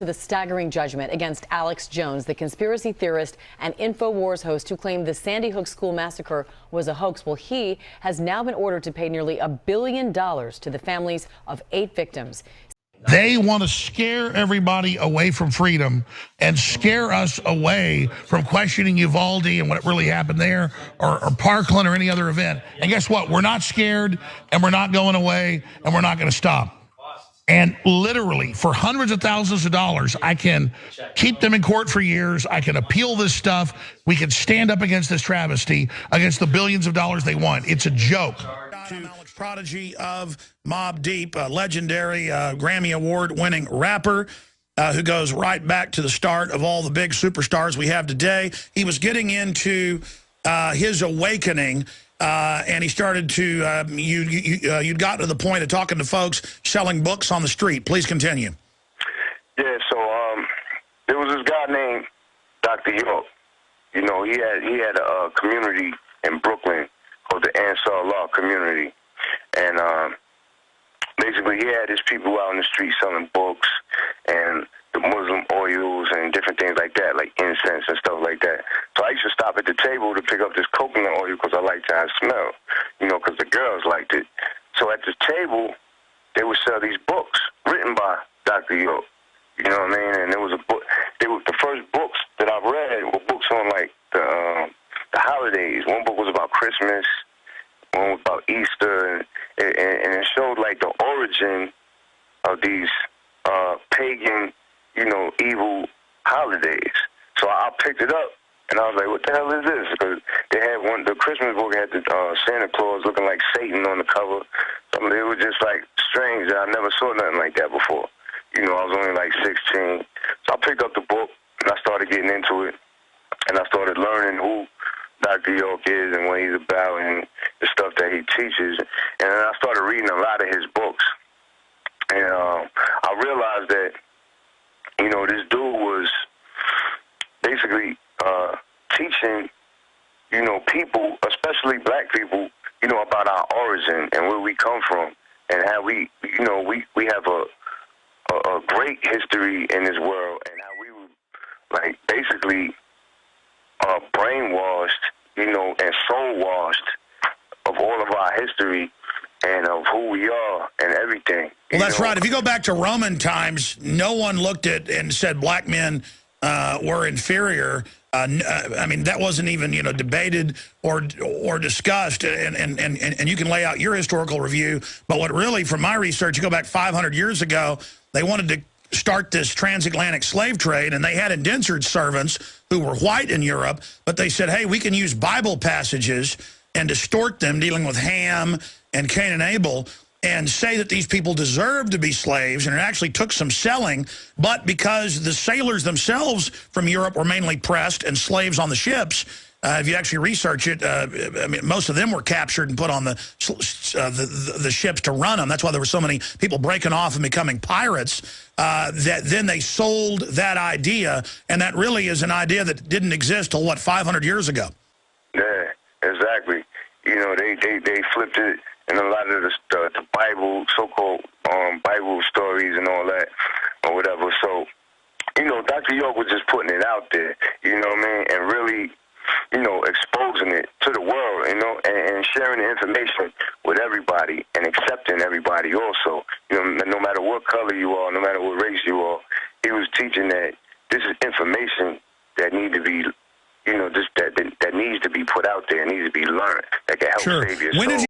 The staggering judgment against Alex Jones, the conspiracy theorist and Infowars host who claimed the Sandy Hook school massacre was a hoax. Well, he has now been ordered to pay nearly $1 billion to the families of 8 victims. They want to scare everybody away from freedom and scare us away from questioning Uvalde and what really happened there, or Parkland or any other event. And guess what? We're not scared, and we're not going away, and we're not going to stop. And literally, for hundreds of thousands of dollars, I can keep them in court for years. I can appeal this stuff. We can stand up against this travesty, against the billions of dollars they want. It's a joke. Prodigy of Mobb Deep, a legendary Grammy Award-winning rapper who goes right back to the start of all the big superstars we have today. He was getting into his awakening. And he started to, you'd got to the point of talking to folks selling books on the street. Please continue. Yeah, so there was this guy named Dr. York. You know, he had a community in Brooklyn called the Ansar Law community. And basically he had his people out in the street selling books and the Muslim oils and different things like that, like incense and stuff like that. So I used to stop at the table to pick up this coconut oil because I liked how it smelled, you know, because the girls liked it. So at the table, they would sell these books written by Dr. York, you know what I mean? And there was a book, the first books that I read were books on, like, the holidays. One book was about Christmas, one was about Easter, and it showed, like, the origin of these pagan, you know, evil holidays. So I picked it up, and I was like, what the hell is this? Because they had the Christmas book had the Santa Claus looking like Satan on the cover. So it was just, like, strange. I never saw nothing like that before. You know, I was only, like, 16. So I picked up the book, and I started getting into it, and I started learning who Dr. York is and what he's about and the stuff that he teaches. And then I started reading a lot of his books. And I realized that, you know, this dude was basically teaching, you know, people, especially black people, you know, about our origin and where we come from and how we, you know, we have a great history in this world and how we were, like, basically brainwashed, you know, and soul-washed of all of our history and of who we are and everything. Well, that's right. If you go back to Roman times, no one looked at and said black men were inferior. I mean, that wasn't even, you know, debated or discussed. And you can lay out your historical review. But what really, from my research, you go back 500 years ago, they wanted to start this transatlantic slave trade, and they had indentured servants who were white in Europe. But they said, hey, we can use Bible passages and distort them, dealing with Ham and Cain and Abel, and say that these people deserved to be slaves, and it actually took some selling. But because the sailors themselves from Europe were mainly pressed and slaves on the ships, if you actually research it, I mean, most of them were captured and put on the ships to run them. That's why there were so many people breaking off and becoming pirates. That then they sold that idea, and that really is an idea that didn't exist till, what, 500 years ago? Yeah, exactly. You know, they flipped it. And a lot of the Bible, so-called Bible stories and all that, or whatever. So, you know, Dr. York was just putting it out there, you know what I mean, and really, you know, exposing it to the world, you know, and sharing the information with everybody and accepting everybody also. You know, no matter what color you are, no matter what race you are, he was teaching that this is information that need to be, you know, just that needs to be put out there, needs to be learned, that can help save your soul.